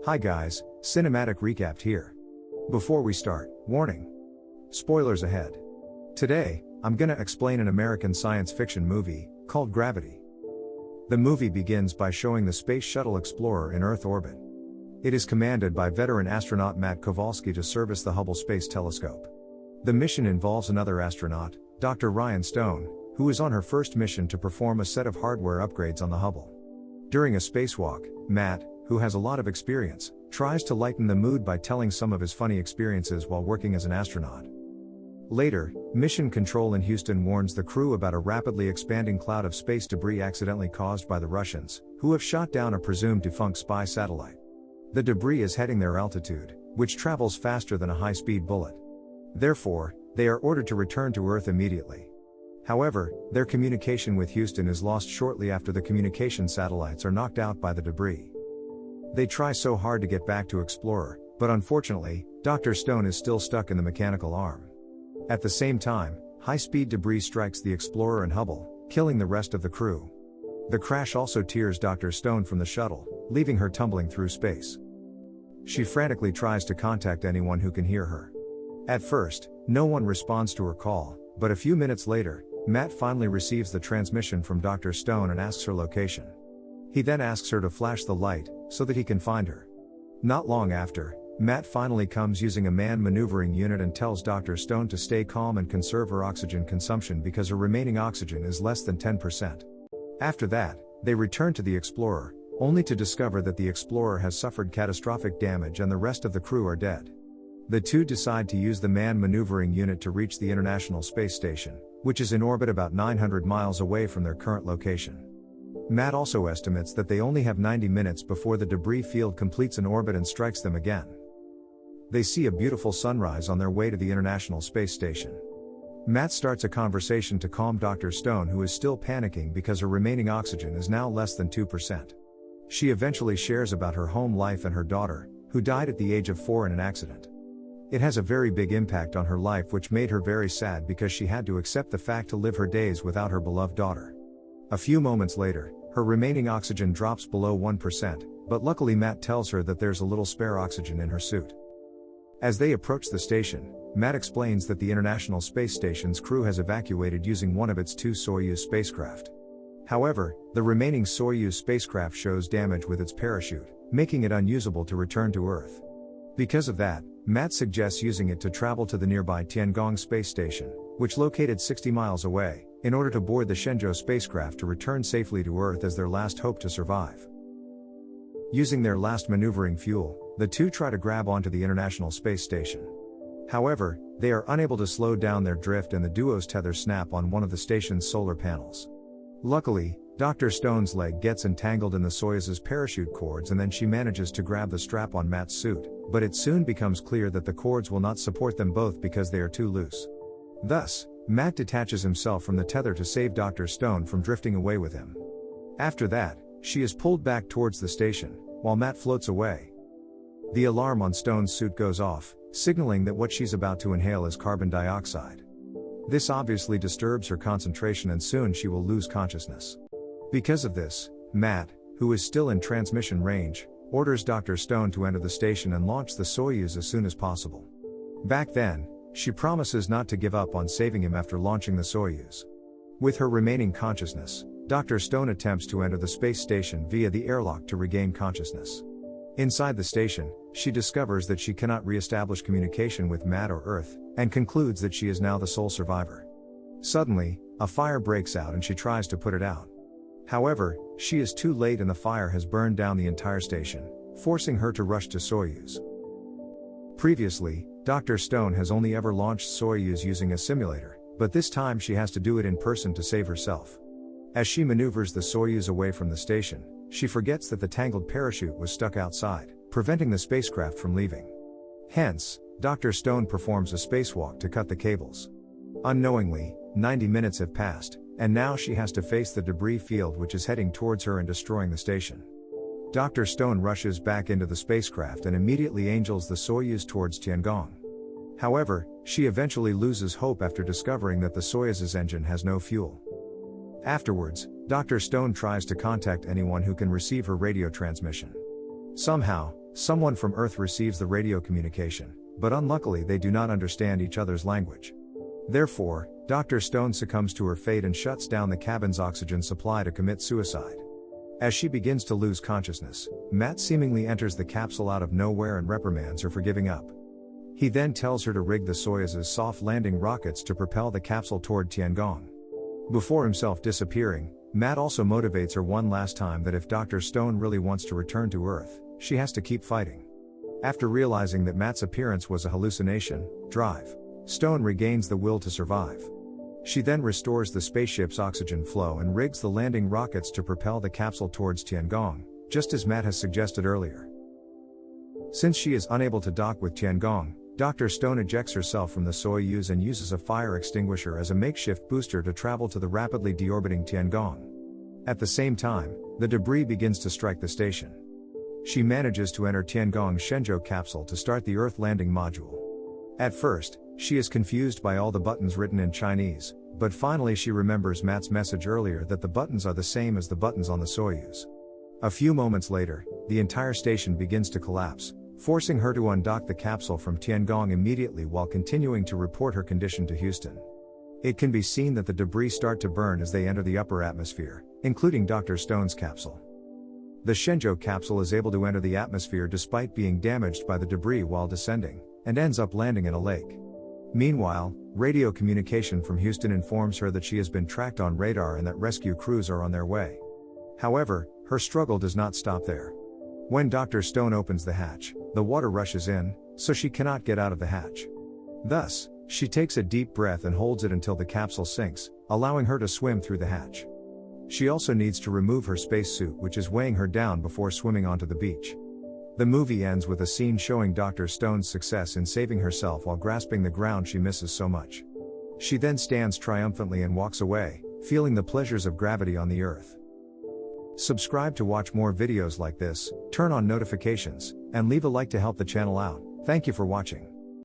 Hi guys, cinematic recap here. Before we start, warning. Spoilers ahead. Today, I'm gonna explain an American science fiction movie, called Gravity. The movie begins by showing the Space Shuttle Explorer in Earth orbit. It is commanded by veteran astronaut Matt Kowalski to service the Hubble Space Telescope. The mission involves another astronaut, Dr. Ryan Stone, who is on her first mission to perform a set of hardware upgrades on the Hubble. During a spacewalk, Matt, who has a lot of experience, tries to lighten the mood by telling some of his funny experiences while working as an astronaut. Later, Mission Control in Houston warns the crew about a rapidly expanding cloud of space debris accidentally caused by the Russians, who have shot down a presumed defunct spy satellite. The debris is heading their altitude, which travels faster than a high-speed bullet. Therefore, they are ordered to return to Earth immediately. However, their communication with Houston is lost shortly after the communication satellites are knocked out by the debris. They try so hard to get back to Explorer, but unfortunately, Dr. Stone is still stuck in the mechanical arm. At the same time, high-speed debris strikes the Explorer and Hubble, killing the rest of the crew. The crash also tears Dr. Stone from the shuttle, leaving her tumbling through space. She frantically tries to contact anyone who can hear her. At first, no one responds to her call, but a few minutes later, Matt finally receives the transmission from Dr. Stone and asks her location. He then asks her to flash the light, so that he can find her. Not long after, Matt finally comes using a manned maneuvering unit and tells Dr. Stone to stay calm and conserve her oxygen consumption because her remaining oxygen is less than 10%. After that, they return to the Explorer, only to discover that the Explorer has suffered catastrophic damage and the rest of the crew are dead. The two decide to use the manned maneuvering unit to reach the International Space Station, which is in orbit about 900 miles away from their current location. Matt also estimates that they only have 90 minutes before the debris field completes an orbit and strikes them again. They see a beautiful sunrise on their way to the International Space Station. Matt starts a conversation to calm Dr. Stone, who is still panicking because her remaining oxygen is now less than 2%. She eventually shares about her home life and her daughter, who died at the age of 4 in an accident. It has a very big impact on her life, which made her very sad because she had to accept the fact to live her days without her beloved daughter. A few moments later, her remaining oxygen drops below 1%, but luckily Matt tells her that there's a little spare oxygen in her suit. As they approach the station, Matt explains that the International Space Station's crew has evacuated using one of its two Soyuz spacecraft. However, the remaining Soyuz spacecraft shows damage with its parachute, making it unusable to return to Earth. Because of that, Matt suggests using it to travel to the nearby Tiangong space station, which located 60 miles away, in order to board the Shenzhou spacecraft to return safely to Earth as their last hope to survive. Using their last maneuvering fuel, the two try to grab onto the International Space Station. However, they are unable to slow down their drift and the duo's tether snap on one of the station's solar panels. Luckily, Dr. Stone's leg gets entangled in the Soyuz's parachute cords and then she manages to grab the strap on Matt's suit, but it soon becomes clear that the cords will not support them both because they are too loose. Thus, Matt detaches himself from the tether to save Dr. Stone from drifting away with him. After that, she is pulled back towards the station, while Matt floats away. The alarm on Stone's suit goes off, signaling that what she's about to inhale is carbon dioxide. This obviously disturbs her concentration and soon she will lose consciousness. Because of this, Matt, who is still in transmission range, orders Dr. Stone to enter the station and launch the Soyuz as soon as possible. Back then, she promises not to give up on saving him after launching the Soyuz. With her remaining consciousness, Dr. Stone attempts to enter the space station via the airlock to regain consciousness. Inside the station, she discovers that she cannot re-establish communication with Matt or Earth, and concludes that she is now the sole survivor. Suddenly, a fire breaks out and she tries to put it out. However, she is too late and the fire has burned down the entire station, forcing her to rush to Soyuz. Previously, Dr. Stone has only ever launched Soyuz using a simulator, but this time she has to do it in person to save herself. As she maneuvers the Soyuz away from the station, she forgets that the tangled parachute was stuck outside, preventing the spacecraft from leaving. Hence, Dr. Stone performs a spacewalk to cut the cables. Unknowingly, 90 minutes have passed, and now she has to face the debris field which is heading towards her and destroying the station. Dr. Stone rushes back into the spacecraft and immediately angels the Soyuz towards Tiangong. However, she eventually loses hope after discovering that the Soyuz's engine has no fuel. Afterwards, Dr. Stone tries to contact anyone who can receive her radio transmission. Somehow, Someone from Earth receives the radio communication, but unluckily they do not understand each other's language. Therefore, Dr. Stone succumbs to her fate and shuts down the cabin's oxygen supply to commit suicide. As she begins to lose consciousness, Matt seemingly enters the capsule out of nowhere and reprimands her for giving up. He then tells her to rig the Soyuz's soft landing rockets to propel the capsule toward Tiangong. Before himself disappearing, Matt also motivates her one last time that if Dr. Stone really wants to return to Earth, she has to keep fighting. After realizing that Matt's appearance was a hallucination, Stone regains the will to survive. She then restores the spaceship's oxygen flow and rigs the landing rockets to propel the capsule towards Tiangong, just as Matt has suggested earlier. Since she is unable to dock with Tiangong, Dr. Stone ejects herself from the Soyuz and uses a fire extinguisher as a makeshift booster to travel to the rapidly deorbiting Tiangong. At the same time, the debris begins to strike the station. She manages to enter Tiangong's Shenzhou capsule to start the Earth landing module. At first, she is confused by all the buttons written in Chinese, but finally she remembers Matt's message earlier that the buttons are the same as the buttons on the Soyuz. A few moments later, the entire station begins to collapse, forcing her to undock the capsule from Tiangong immediately while continuing to report her condition to Houston. It can be seen that the debris start to burn as they enter the upper atmosphere, including Dr. Stone's capsule. The Shenzhou capsule is able to enter the atmosphere despite being damaged by the debris while descending, and ends up landing in a lake. Meanwhile, radio communication from Houston informs her that she has been tracked on radar and that rescue crews are on their way. However, her struggle does not stop there. When Dr. Stone opens the hatch, the water rushes in, so she cannot get out of the hatch. Thus, she takes a deep breath and holds it until the capsule sinks, allowing her to swim through the hatch. She also needs to remove her spacesuit, which is weighing her down before swimming onto the beach. The movie ends with a scene showing Dr. Stone's success in saving herself while grasping the ground she misses so much. She then stands triumphantly and walks away, feeling the pleasures of gravity on the Earth. Subscribe to watch more videos like this, turn on notifications, and leave a like to help the channel out. Thank you for watching.